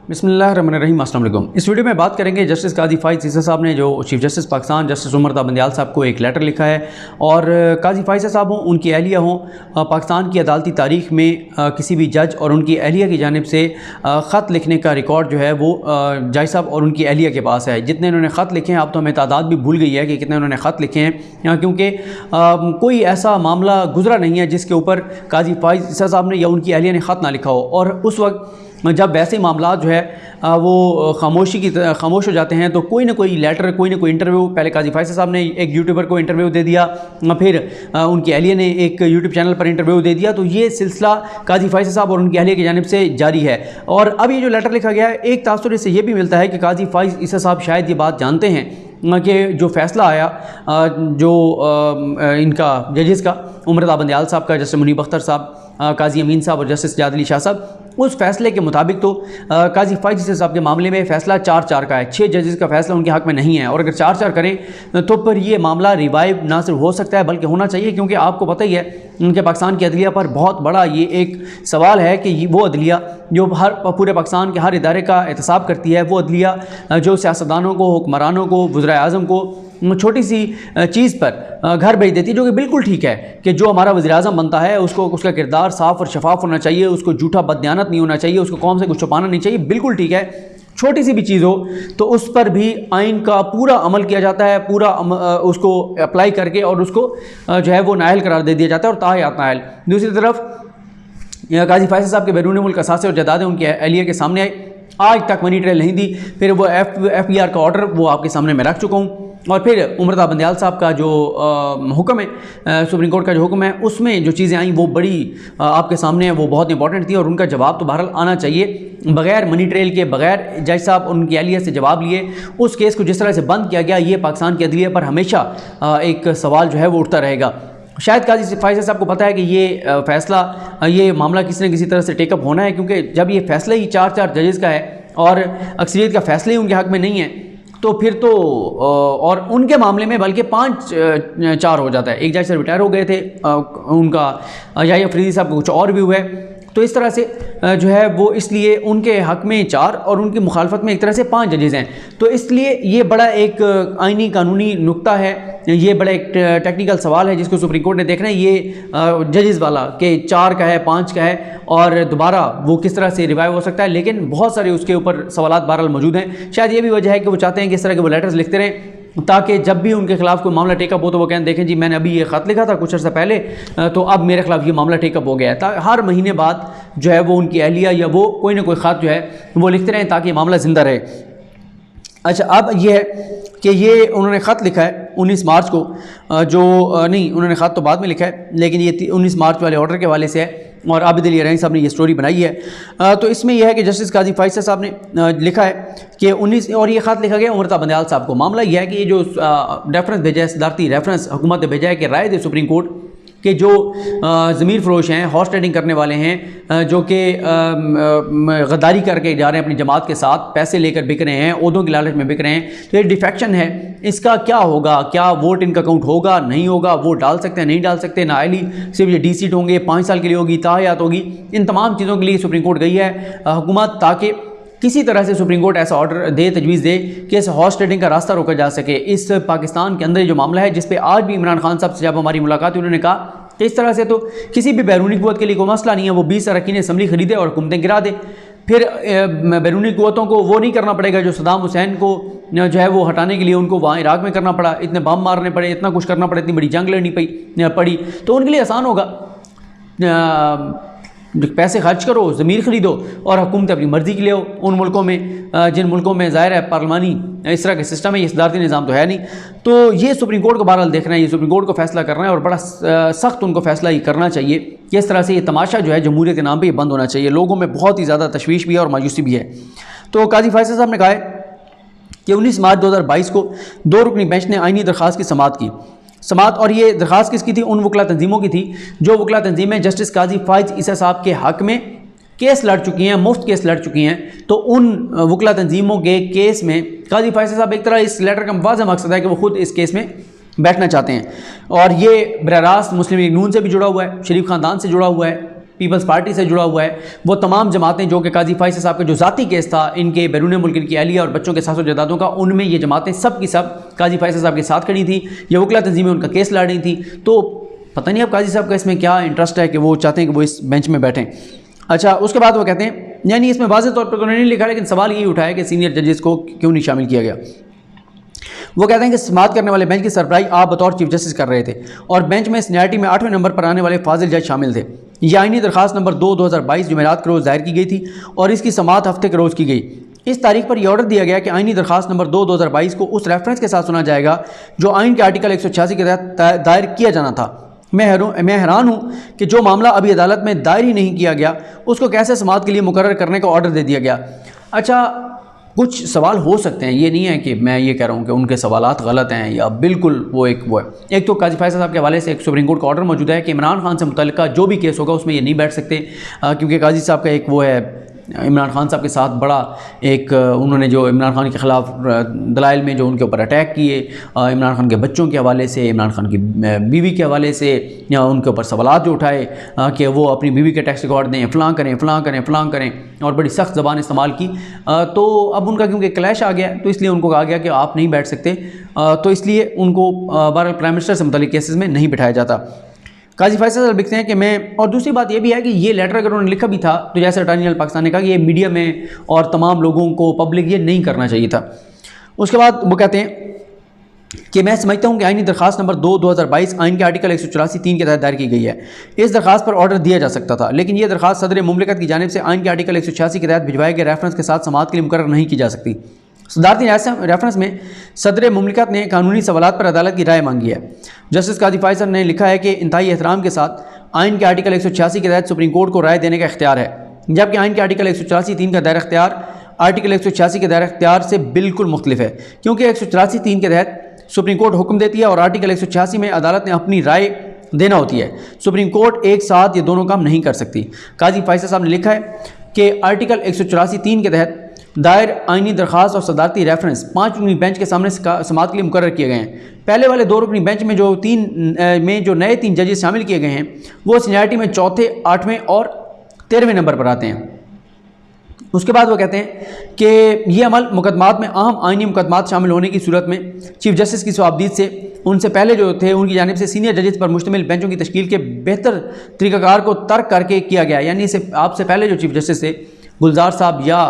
बिस्मिल्लाहिर्रहमानिर्रहीम। अस्सलाम वालेकुम। इस वीडियो में बात करेंगे जस्टिस काजी फ़ाइज़ ईसा साहब ने जो chief justice Pakistan justice Umar Ata Bandial साहब को एक लेटर लिखा है और काजी फ़ाइज़ साहब हों, उनकी अहलिया हों, पाकिस्तान की अदालती तारीख़ में किसी भी जज और उनकी अहलिया की जानिब से ख़त लिखने का रिकॉर्ड जो है वो जज साहब और उनकी अहलिया के पास है। जितने उन्होंने ख़त लिखे हैं, अब तो हमें तादाद भी भूल गई है कि कितने उन्होंने ख़त लिखे हैं, क्योंकि कोई ऐसा मामला गुजरा नहीं है जिसके ऊपर काजी फ़ाइज़ ईसा साहब ने या उनकी अहलिया ने ख़त ना लिखा हो। और उस वक्त जब वैसे मामला जो है वो खामोश हो जाते हैं तो कोई ना कोई लेटर, कोई ना कोई इंटरव्यू, पहले काजी फ़ाइज़ साहब ने एक यूट्यूबर को इंटरव्यू दे दिया, फिर उनकी अहलिया ने एक यूट्यूब चैनल पर इंटरव्यू दे दिया। तो ये सिलसिला काजी फ़ाइज़ साहब और उनकी अहलिया की जानिब से जारी है। और अब ये जो लेटर लिखा गया है, एक तासुर इससे ये भी मिलता है कि काजी फ़ाइज़ ईसा साहब शायद ये बात जानते हैं कि जो फ़ैसला आया जो इनका जजेस का, उमर ता बंदियाल साहब का, जस्टिस मुनीब अख्तर साहब, काजी अमीन साहब और जस्टिस जाद अली शाह साहब, उस फैसले के मुताबिक तो काजी फ़ाइज़ ईसा साहब के मामले में फ़ैसला 4-4 का है। 6 जजेस का फ़ैसला उनके हक़ में नहीं है। और अगर 4-4 करें तो फिर ये मामला रिवाइव ना सिर्फ हो सकता है बल्कि होना चाहिए, क्योंकि आपको पता ही है उनके पाकिस्तान की अदलिया पर बहुत बड़ा ये एक सवाल है कि वो अदलिया जो पूरे पाकिस्तान के हर इदारे का एहतसाब करती है, वो अदलिया जो सियासतदानों को, हुक्मरानों को, वज़ीर आज़म को छोटी सी चीज़ पर घर भेज देती है, जो कि बिल्कुल ठीक है कि जो हमारा वज़ीर आज़म बनता है उसको, उसका किरदार साफ़ और शफाफ होना चाहिए, उसको झूठा बददियानत नहीं होना चाहिए, उसको कौम से कुछ छुपाना नहीं चाहिए, बिल्कुल ठीक है। छोटी सी भी चीज़ हो तो उस पर भी आइन का पूरा अमल किया जाता है, पूरा उसको अप्लाई करके और उसको जो है वो नाअहल करार दे दिया जाता है और ताहयात नाअहल। दूसरी तरफ काजी फ़ाइज़ साहब के बैरून मुल्क असासे और जदादें उनकी अहलिया के सामने आई, आज तक मनी ट्रेल नहीं दी। फिर वो FBR का ऑर्डर वो आपके सामने मैं रख चुका हूँ। और फिर उमर ता बंदियाल साहब का जो हुक्म है, सुप्रीम कोर्ट का जो हुक्म है, उसमें जो चीज़ें आई वो बड़ी आपके सामने है, वो बहुत इंपॉर्टेंट थी और उनका जवाब तो बहरहाल आना चाहिए। बग़ैर मनी ट्रेल के, बग़ैर जज साहब उनकी अहलिया से जवाब लिए उस केस को जिस तरह से बंद किया गया, ये पाकिस्तान की अदलिया पर हमेशा एक सवाल जो है वो उठता रहेगा। शायद काजी फ़ाइज़ साहब को पता है कि ये फ़ैसला, ये मामला किसी न किसी तरह से टेकअप होना है, क्योंकि जब ये फ़ैसला ही 4-4 जजेस का है और अक्सरियत का फ़ैसला ही उनके हक़ में नहीं है, तो फिर तो और उनके मामले में बल्कि 5-4 हो जाता है। एक जज से रिटायर हो गए थे, उनका याहिया अफरीदी साहब को कुछ और भी हुआ है। तो इस तरह से जो है वो, इसलिए उनके हक़ में 4 और उनकी मुखालफत में एक तरह से 5 जजेस हैं। तो इसलिए ये बड़ा एक आइनी कानूनी नुक्ता है, ये बड़ा एक टेक्निकल सवाल है जिसको सुप्रीम कोर्ट ने देखना है। ये जजेस वाला कि 4 का है, 5 का है और दोबारा वो किस तरह से रिवाइव हो सकता है, लेकिन बहुत सारे उसके ऊपर सवालात बहरहाल मौजूद हैं। शायद ये भी वजह है कि वो चाहते हैं कि इस तरह के वो लेटर्स लिखते रहें ताकि जब भी उनके खिलाफ कोई मामला टेकअप हो तो वो कहें, देखें जी मैंने अभी ये ख़त लिखा था कुछ अर्सा पहले, तो अब मेरे खिलाफ ये मामला टेकअप हो गया है। हर महीने बाद जो है वो उनकी अहलिया या वो कोई ना कोई ख़त जो है वो लिखते रहें ताकि मामला ज़िंदा रहे। अच्छा, अब ये है कि ये उन्होंने ख़त लिखा है 19 मार्च को, जो नहीं, उन्होंने ख़त तो बाद में लिखा है, लेकिन ये 19 मार्च वाले ऑर्डर के हवाले से है और आबिद अली रहीम साहब ने ये स्टोरी बनाई है। तो इसमें यह है कि जस्टिस काजी फ़ाइज़ साहब ने लिखा है कि 19, और ये ख़त लिखा गया उमर ता बंदियाल साहब को। मामला यह है कि ये जो रेफरेंस भेजा है, सदारती रेफरेंस हुकूमत ने भेजा है कि राय दे सुप्रीम कोर्ट कि जो ज़मीर फ़रोश हैं, हॉर्स ट्रेडिंग करने वाले हैं, जो कि गद्दारी करके जा रहे हैं अपनी जमात के साथ, पैसे लेकर बिक रहे हैं, ओहदों की लालच में बिक रहे हैं, तो ये डिफेक्शन है, इसका क्या होगा? क्या वोट इनका काउंट होगा, नहीं होगा? वोट डाल सकते हैं, नहीं डाल सकते? नाअहली सिर्फ ये D-सीट होंगे, 5 साल के लिए होगी, ताहयात होगी? इन तमाम चीज़ों के लिए सुप्रीम कोर्ट गई है हुकूमत, ताकि किसी तरह से सुप्रीम कोर्ट ऐसा ऑर्डर दे, तजवीज़ दे कि इस हॉर्स ट्रेडिंग का रास्ता रोका जा सके। इस पाकिस्तान के अंदर जो मामला है, जिस पे आज भी इमरान खान साहब से जब हमारी मुलाकात हुई, उन्होंने कहा कि इस तरह से तो किसी भी बैरूनी कुव्वत के लिए कोई मसला नहीं है, वो 20 अरकान असम्बली खरीदे और हुकूमतें गिरा दे। फिर बैरूनी कुव्वतों को वो नहीं करना पड़ेगा जो सद्दाम हुसैन को जो है वो हटाने के लिए उनको वहाँ इराक़ में करना पड़ा, इतने बम मारने पड़े, इतना कुछ करना पड़ा, इतनी बड़ी जंग लड़नी पड़ी, तो उनके लिए आसान होगा, पैसे खर्च करो, ज़मीर ख़रीदो और हुकूमत अपनी मर्ज़ी की ले हो उन मुल्कों में जिन मुल्कों में ज़ाहिर है पार्लिमानी इस तरह के सिस्टम है, ये सदारती निज़ाम तो है नहीं। तो ये सुप्रीम कोर्ट को बहरहाल देखना है, ये सुप्रीम कोर्ट को फ़ैसला करना है और बड़ा सख्त उनको फ़ैसला ही करना चाहिए कि इस तरह से ये तमाशा जो है जमहूरियत के नाम पर ये बंद होना चाहिए। लोगों में बहुत ही ज़्यादा तशवीश भी है और मायूसी भी है। तो काजी फ़ाइज़ साहब ने कहा है कि 19 मार्च 2022 को 2 रुकनी बेंच ने आइनी दरख्वास्त की समाअत की। और ये दरख्वास्त किसकी थी? उन वकला तंजीमों की थी जो वकला तंजीमें जस्टिस काजी फ़ाइज़ ईसा साहब के हक़ में केस लड़ चुकी हैं, मुफ्त केस लड़ चुकी हैं। तो उन वकला तंजीमों के केस में काजी फ़ाइज़ साहब, एक तरह इस लेटर का वाज़ेह मकसद है कि वो खुद इस केस में बैठना चाहते हैं और ये बराह रास्त मुस्लिम लीग नून से भी जुड़ा हुआ है, शरीफ ख़ानदान से जुड़ा हुआ है पीपल्स पार्टी से जुड़ा हुआ है, वो तमाम जमातें जो कि काजी फाइज साहब का जो ज़ाती केस था इनके बैरून मुल्क इनकी अहलिया और बच्चों के साथ जायदादों का, उनमें ये जमातें सब की सब काजी फाइज साहब के साथ खड़ी थी। ये वकला तंजीमें उनका केस लड़ रही थी। तो पता नहीं अब काजी साहब का इसमें क्या इंटरेस्ट है कि वो चाहते हैं कि वो इस बेंच में बैठें। अच्छा, उसके बाद वो कहते हैं, यानी इसमें वाज़ेह तौर पर उन्होंने नहीं लिखा, लेकिन सवाल यही उठाया कि सीनियर जजेस को क्यों नहीं शामिल किया गया। वो कहते हैं कि समाअत करने वाले बेंच की सरबराही आप बतौर चीफ जस्टिस कर रहे थे और बेंच में सीनियरिटी में 8वें नंबर पर आने वाले फाजिल जज शामिल थे। यह आईनी दरखास्त नंबर 2/2022 जुमेरात के रोज़ दायर की गई थी और इसकी समाअत हफ्ते के रोज़ की गई। इस तारीख पर यह ऑर्डर दिया गया कि आईनी दरखास्त नंबर 2/2022 को उस रेफरेंस के साथ सुना जाएगा जो आइन के आर्टिकल 186 के तहत दायर किया जाना था। मैं हैरान हूँ कि जो मामला अभी अदालत में दायर ही नहीं किया गया उसको कैसे समाअत के लिए मुकर्रर करने का ऑर्डर दे दिया गया। अच्छा, कुछ सवाल हो सकते हैं, ये नहीं है कि मैं ये कह रहा हूँ कि उनके सवालात गलत हैं या बिल्कुल वो है। एक तो काजी फैसल साहब के हवाले से एक सुप्रीम कोर्ट का ऑर्डर मौजूद है कि इमरान खान से मुतल्लिका जो भी केस होगा उसमें ये नहीं बैठ सकते, क्योंकि काजी साहब का एक वो है इमरान खान साहब के साथ बड़ा एक उन्होंने जो इमरान खान के ख़िलाफ़ दलाइल में जो उनके ऊपर अटैक किए, इमरान खान के बच्चों के हवाले से, इमरान खान की बीवी के हवाले से, या उनके ऊपर सवालात जो उठाए कि वो अपनी बीवी के टैक्स रिकॉर्ड दें, फ़लाँ करें फ़लाँ करें फ़लाँ करें, और बड़ी सख्त ज़बान इस्तेमाल की। तो अब उनका क्योंकि क्लैश आ गया तो इसलिए उनको कहा गया कि आप नहीं बैठ सकते, तो इसलिए उनको बहरहाल प्राइम मिनिस्टर से मुतल्लिक़ केसेस में नहीं बिठाया जाता। काजी फैसल साहब लिखते हैं कि मैं, और दूसरी बात ये भी है कि ये लेटर अगर उन्होंने लिखा भी था तो जैसे अटॉर्नी जनरल पाकिस्तान ने कहा कि ये मीडिया में और तमाम लोगों को पब्लिक ये नहीं करना चाहिए था। उसके बाद वो कहते हैं कि मैं समझता हूँ कि आईनी दरखास्त नंबर 2/2022 आइन के आर्टिकल 184(3) के तहत दायर की गई है। इस दरखास्त पर ऑर्डर दिया जा सकता था, लेकिन यह दरखास्त सदर मुमलिकत की जानिब से आइन के आर्टिकल 186 के तहत भिजवाए गए रेफरेंस के साथ समाअत के लिए मुकर्रर नहीं की जा सकती। सदारती रेफरेंस में सदर मुमलिकत ने कानूनी सवालात पर अदालत की राय मांगी है। जस्टिस काजी फैसल ने लिखा है कि इंतहाई एहतराम के साथ आइन के आर्टिकल 186 के तहत सुप्रीम कोर्ट को राय देने का इख्तियार है, जबकि आइन के आर्टिकल 184(3) का दायर इख्तियार आर्टिकल 186 के दायर इख्तियार से बिल्कुल मुख्तलिफ है, क्योंकि 184(3) के तहत सुप्रीम कोर्ट हुक्म देती है और आर्टिकल 186 में अदालत ने अपनी राय देना होती है। सुप्रीम कोर्ट एक साथ ये दोनों काम नहीं कर सकती। काजी फैसल साहब ने लिखा है कि आर्टिकल 184(3) के तहत दायर आइनी दरखास्त और सदारती रेफरेंस 5 रुकनी बेंच के सामने समाअत के लिए मुकर्रर किए गए हैं। पहले वाले 2 रुकनी बेंच में जो नए 3 जजेस शामिल किए गए हैं वो सीनियरिटी में 4थे, 8वें और 13वें नंबर पर आते हैं। उसके बाद वो कहते हैं कि ये अमल मुकदमात में अहम आइनी मुकदमात शामिल होने की सूरत में चीफ जस्टिस की सवाबदीद से उनसे पहले जो थे उनकी जानिब से सीनियर जजेस पर मुश्तमिल बेंचों की तश्कील के बेहतर तरीक़ाकार को तर्क करके किया गया। यानी आपसे पहले जो चीफ जस्टिस थे गुलजार साहब या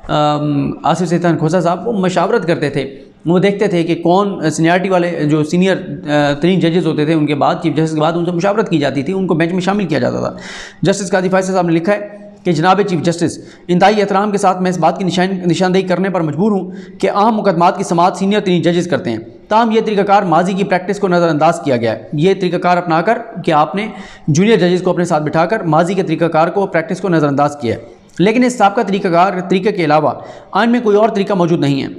आसिफ सैयद खोसा साहब, वो मशावरत करते थे, वो देखते थे कि कौन सीनियरिटी वाले जो सीनियर 3 जजेस होते थे उनके बाद चीफ जस्टिस के बाद उनसे मुशावरत की जाती थी, उनको बेंच में शामिल किया जाता था। जस्टिस काजी फैसल साहब ने लिखा है कि जनाब चीफ जस्टिस, इंतहाई एहतराम के साथ मैं इस बात की निशानदेही करने पर मजबूर हूँ कि अहम मुकदमात की समाअत सीनियर 3 जजेस करते हैं। ताहम यह तरीक़ाकार माजी की प्रैक्टिस को नज़रअंदाज किया गया है। ये तरीक़ाकार अपनाकर कि आपने जूनियर जजेस को अपने साथ बिठाकर माजी के तरीक़ाकार को प्रैक्टिस को नज़रअंदाज किया है, लेकिन इस साबका तरीके के अलावा आइन में कोई और तरीका मौजूद नहीं है।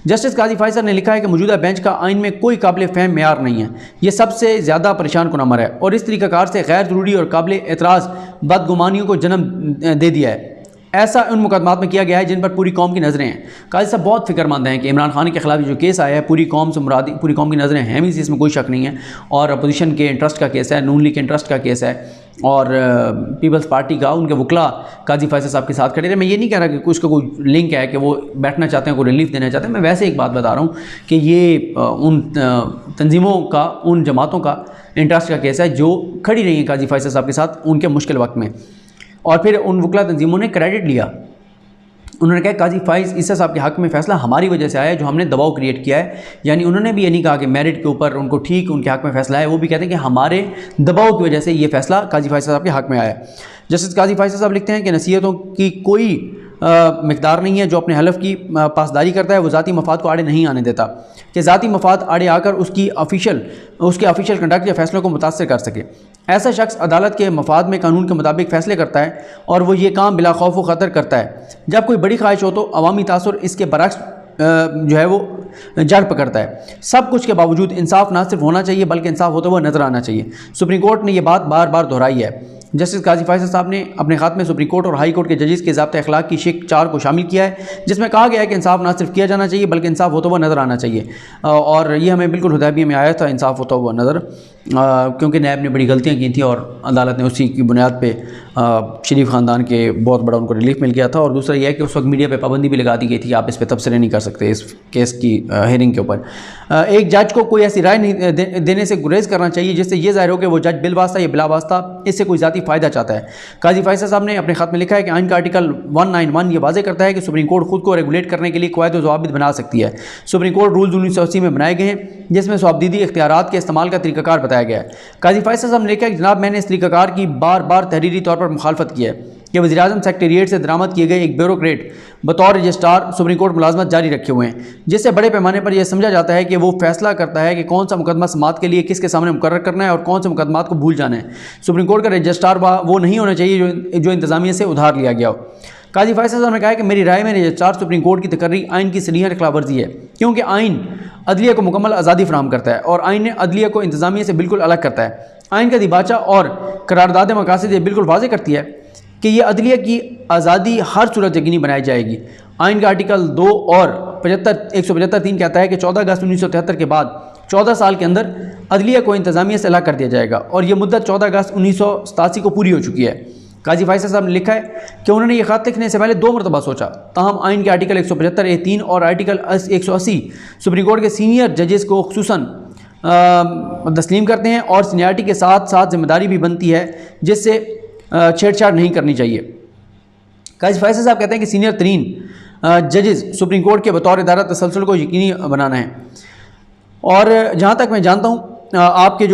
जस्टिस काजी फैसल ने लिखा है कि मौजूदा बेंच का आइन में कोई काबिल फ़हम मेयार नहीं है। ये सबसे ज़्यादा परेशान कुन अमर है और इस तरीक़ाकार से गैर ज़रूरी और काबिल एतराज़ बदगुमानियों को जन्म दे दिया है। ऐसा उन मुकदमात में किया गया है जिन पर पूरी कौम की नज़रें हैं। काजी साहब बहुत फिक्रमंद हैं कि इमरान खान के खिलाफ जो केस आया है पूरी कौम से मुरादी पूरी कौम की नज़रें हैं भी, इसमें कोई शक नहीं है, और अपोजिशन के इंटरेस्ट का केस है, नून लीग के इंटरेस्ट का केस है, और पीपल्स पार्टी का उनके वकला काजी फैसल साहब के साथ खड़े रहे। मैं ये नहीं कह रहा कि उसका कोई लिंक है कि वो बैठना चाहते हैं, कोई रिलीफ देना चाहते हैं। मैं वैसे एक बात बता रहा हूँ कि ये उन तंजीमों का, उन जमातों का इंटरेस्ट का केस है जो खड़ी रही है काजी फैसल साहब के साथ उनके मुश्किल वक्त में, और फिर उन वकला तंजीमों ने क्रेडिट लिया। उन्होंने कहा काजी फैसल ईसा साहब के हक़ में फ़ैसला हमारी वजह से आया है, जो हमने दबाव क्रिएट किया है। यानी उन्होंने भी ये नहीं कहा कि मेरिट के ऊपर उनको ठीक उनके हक़ में फ़ैसला है, वो भी कहते हैं कि हमारे दबाव की वजह से ये फ़ैसला काजी फैसल साहब के हक़ में आया। जस्टिस काजी फैसल साहब लिखते हैं कि नसीहतों की कोई मिकदार नहीं है, जो अपने हलफ की पासदारी करता है वो ज़ाती मफाद को आड़े नहीं आने देता कि ज़ाती मफाद आड़े आकर उसके ऑफिशियल कंडक्ट या फैसलों को मुतासर कर सके। ऐसा शख्स अदालत के मफाद में कानून के मुताबिक फ़ैसले करता है और वो ये काम बिला खौफ व ख़तर करता है। जब कोई बड़ी ख्वाहिश हो तो अवामी तासुर इसके बरक्स जो है वो जड़ पकड़ता है। सब कुछ के बावजूद इंसाफ ना सिर्फ होना चाहिए बल्कि इंसाफ होता हुआ नज़र आना चाहिए। सुप्रीम कोर्ट ने यह बात बार बार दोहराई है। जस्टिस काजी फैसल साहब ने अपने ख़त में सुप्रीम कोर्ट और हाई कोर्ट के जजेस के ज़ाब्ते अखलाक की शिक 4 को शामिल किया है, जिसमें कहा गया है कि इंसाफ ना सिर्फ किया जाना चाहिए बल्कि इंसाफ होता हुआ नज़र आना चाहिए। और ये हमें बिल्कुल हुदैबिया में आया था, इंसाफ होता हुआ नज़र, क्योंकि नैब ने बड़ी गलतियाँ की थी और अदालत ने उसी की बुनियाद पर शरीफ ख़ानदान के बहुत बड़ा उनको रिलीफ मिल गया था। और दूसरा यह है कि उस वक्त मीडिया पर पाबंदी भी लगा दी गई थी, आप इस पर तबसरे नहीं कर सकते इस केस की हेयरिंग के ऊपर। एक जज को कोई ऐसी राय नहीं देने से गुरेज करना चाहिए जिससे ये ज़ाहिर हो कि वो जज बिलवास्ता या बिलावास्ता इससे कोई ज़ाती फ़ायदा चाहता है। काजी फैसल साहब ने अपने ख़त में लिखा है कि आइन का आर्टिकल 191 ये वाज़े करता है कि सुप्रीम कोर्ट खुद को रेगुलेट करने के लिए क़वायद व ज़वाबित बना सकती है। सुप्रीम कोर्ट रूल्स 1980 में बनाए गए हैं, जिसमें सवाबदीदी इख्तियारात के इस्तेमाल का तरीक़ाकार बताया गया है। काजी फैसल साहब ने लिखा है कि जनाब, मैंने इस तरीक़ाकार की बार बार तहरीरी तौर पर मुखालफत की है कि वज़ीर-ए-आज़म सेक्रेटेरिएट से दरामद किए गए एक ब्यूरोक्रेट बतौर रजिस्ट्रार सुप्रीम कोर्ट मुलाजमत जारी रखे हुए हैं, जिससे बड़े पैमाने पर यह समझा जाता है कि वो फैसला करता है कि कौन सा मुकदमा समाअत के लिए किसके सामने मुकर्रर करना है और कौन से मुकदमात को भूल जाना है। सुप्रीम कोर्ट का रजिस्ट्रार वो नहीं होना चाहिए जो इंतज़ामिया से उधार लिया गया हो। काजी फैसल साहब ने कहा कि मेरी राय में रजिस्ट्रार सुप्रीम कोर्ट की तकर्री आइन की सरीहन खिलाफवर्जी है, क्योंकि आइन अदलिया को मुकम्मल आज़ादी फराहम करता है और आइन ने अदलिया को इंतज़ामिया से बिल्कुल अलग करता है। आइन का दिबाचा और करारदाद मकासद ये बिल्कुल वाज़े करती है कि यह अदलिया की आज़ादी हर सूरत यकीनी बनाई जाएगी। आइन का आर्टिकल 2 और 175(3) कहता है कि 14 अगस्त 1973 के बाद 14 साल के अंदर अदलिया को इंतज़ामिया से अलग कर दिया जाएगा और यह मुद्दत 14 अगस्त 1987 को पूरी हो चुकी है। काजी फैसल साहब ने लिखा है कि उन्होंने ये ख़त लिखने से पहले 2 मरतबा सोचा, ताहम आइन के आर्टिकल 175(3) और आर्टिकल 180 सुप्रीम कोर्ट के सीनियर जजेस को खुसूसन तस्लीम करते हैं और सीनियरिटी के साथ साथ जिम्मेदारी भी बनती है जिससे छेड़छाड़ नहीं करनी चाहिए। काजी फैसल साहब कहते हैं कि सीनियर तरीन जजेस सुप्रीम कोर्ट के बतौर इदारा तसलसल को यकीनी बनाना है। और जहाँ तक मैं जानता हूँ आपके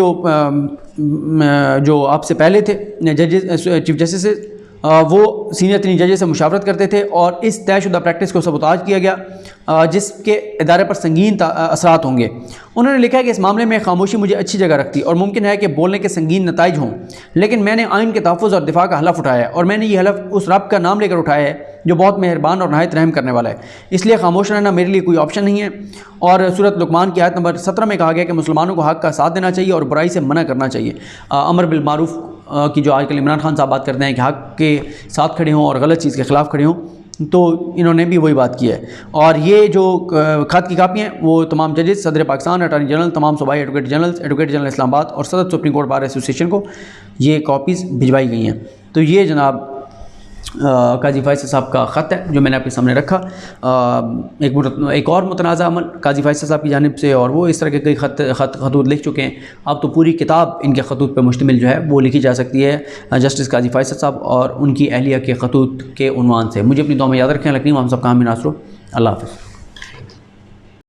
जो आपसे पहले थे जजेस, चीफ जस्टिस, वो सीनियर तरीन जजेस से मुशावरत करते थे और इस तयशुदा प्रैक्टिस को सबूताज किया गया जिसके इदारे पर संगीन असरात होंगे। उन्होंने लिखा है कि इस मामले में खामोशी मुझे अच्छी जगह रखती और मुमकिन है कि बोलने के संगीन नताइज हों, लेकिन मैंने आइन के तहफ़्फ़ुज़ और दिफा का हलफ उठाया है और मैंने ये हलफ उस रब का नाम लेकर उठाया है जो बहुत मेहरबान और नहायत रहम करने वाला है। इसलिए खामोश रहना मेरे लिए कोई ऑप्शन नहीं है। और सूरत लुक़मान की आयत नंबर 17 में कहा गया कि मुसलमानों को हक़ का साथ देना चाहिए और बुराई से मना करना चाहिए। अमर बिल मारूफ़ की जो आजकल इमरान खान साहब बात करते हैं कि हक़ के साथ खड़े हों और गलत चीज़ के ख़िलाफ़ खड़े हों, तो इन्होंने भी वही बात की है। और ये जो ख़त की कापी हैं वो तमाम जजेस, सदर पाकिस्तान, अटॉर्नी जनरल, तमाम सूबाई एडवोकेट जनरल इस्लामाबाद और सदर सुप्रीम कोर्ट बार एसोसिएशन को ये कॉपीज़ भिजवाई गई हैं। तो ये जनाब काजी फैसल साहब का ख़त है जो मैंने आपके सामने रखा। एक और मुतनाज़ा अमल काजी फैसल साहब की जानिब से, और वो इस तरह के कई खतूत लिख चुके हैं। अब तो पूरी किताब इनके खतूत पर मुश्तमिल जो है वो लिखी जा सकती है जस्टिस काजी फैसल साहब और उनकी अहलिया के खतूत के उन्वान से। मुझे अपनी दुआ में याद रखें। लकीम हम सब काम नासरो। अल्लाह हाफ़िज़।